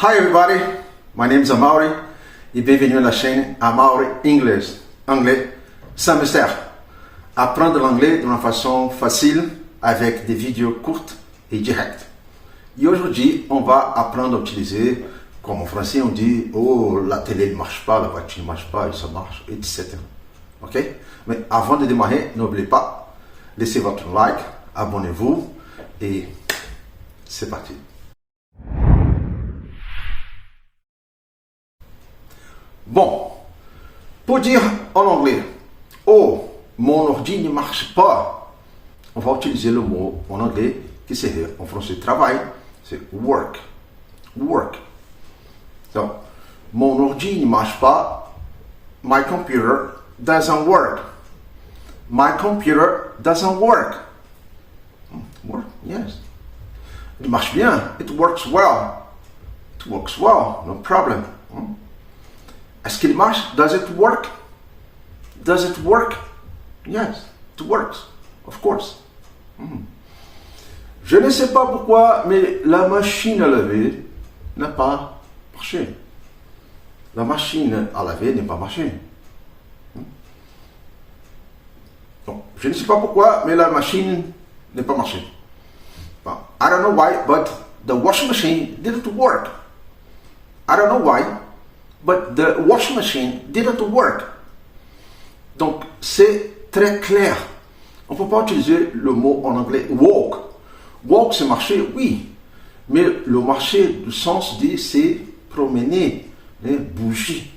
Hi everybody, my name is Amaury et bienvenue à la chaîne Amaury English, anglais sans mystère. Apprendre l'anglais d'une façon facile avec des vidéos courtes et directes. Et aujourd'hui, on va apprendre à utiliser, comme en français on dit, oh la télé ne marche pas, la voiture ne marche pas, et ça marche, etc. Ok? Mais avant de démarrer, n'oubliez pas, laissez votre like, abonnez-vous et c'est parti. Bon, pour dire en anglais, oh, mon ordi ne marche pas, on va utiliser le mot en anglais qui serait en français travail, c'est work. Work. Donc, mon ordi ne marche pas, my computer doesn't work. My computer doesn't work. Work, yes. Il marche bien, it works well. It works well, no problem. Est-ce qu'il marche? Does it work? Does it work? Yes, it works, of course. Je ne sais pas pourquoi, mais la machine à laver n'a pas marché. La machine à laver n'est pas marché. Donc, je ne sais pas pourquoi, mais la machine n'est pas marché. Bon, I don't know why, but the washing machine didn't work. I don't know why, but the washing machine didn't work. Donc, c'est très clair. On ne peut pas utiliser le mot en anglais walk. Walk, c'est marcher, oui. Mais le marcher, du sens dit, c'est promener, bouger.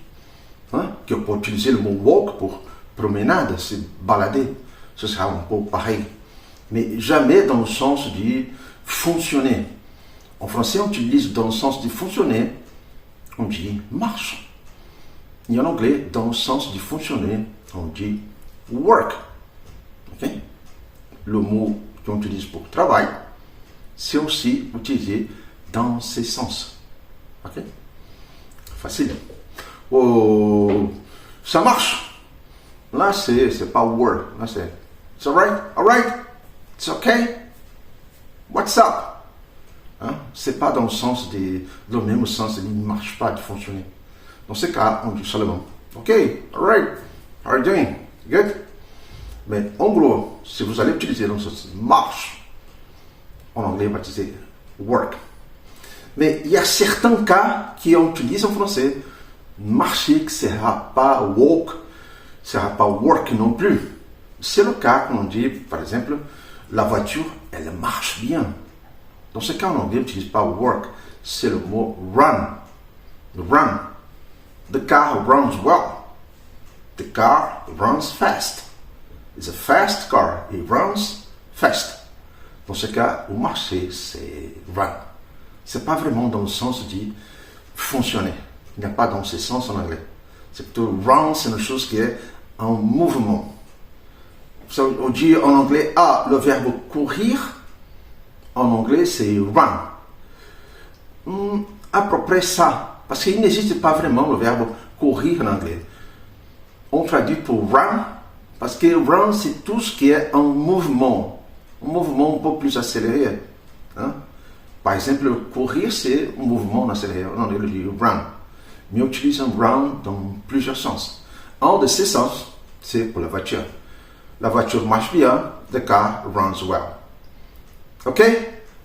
Hein? On peut utiliser le mot walk pour promenade, c'est balader. Ce sera un peu pareil. Mais jamais dans le sens de fonctionner. En français, on utilise dans le sens de fonctionner, on dit marche. Et en anglais, dans le sens de fonctionner, on dit work. Okay? Le mot qu'on utilise pour travail, c'est aussi utilisé dans ces sens. Okay? Facile. Oh, ça marche. Là, c'est pas work. Là, c'est it's alright, it's okay. What's up? Hein? C'est pas dans le sens dans le même sens, il ne marche pas de fonctionner. Dans ce cas, on dit seulement OK, alright, how are you doing? Good? Mais en gros, si vous allez utiliser dans le sens marche, en anglais, on va utiliser work. Mais il y a certains cas qui on utilise en français, marcher ne sera pas walk, ne sera pas work non plus. C'est le cas quand on dit, par exemple, la voiture, elle marche bien. Dans ce cas, en anglais, on n'utilise pas work, c'est le mot run. Run. The car runs well. The car runs fast. It's a fast car. It runs fast. Dans ce cas, au marché, c'est run. C'est pas vraiment dans le sens de fonctionner. Il n'y a pas dans ce sens en anglais. C'est plutôt run, c'est une chose qui est en mouvement. On dit en anglais, le verbe courir, en anglais, c'est run. À peu près ça. Parce qu'il n'existe pas vraiment le verbe courir en anglais. On traduit pour run, parce que run, c'est tout ce qui est en mouvement. Un mouvement un peu plus accéléré. Hein? Par exemple, courir, c'est un mouvement accéléré. On dit run. Mais on utilise un run dans plusieurs sens. Un de ces sens, c'est pour la voiture. La voiture marche bien, the car runs well. Ok?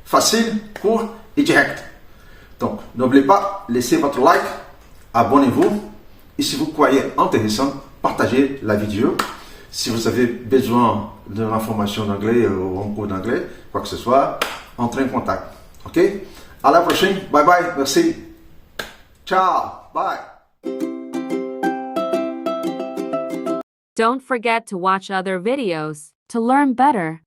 Facile, court et direct. Donc, n'oubliez pas, laissez votre like, abonnez-vous. Et si vous croyez intéressant, partagez la vidéo. Si vous avez besoin d'une information d'anglais ou un cours d'anglais, quoi que ce soit, entrez en contact. Ok? À la prochaine. Bye bye. Merci. Ciao. Bye. Don't forget to watch other videos to learn better.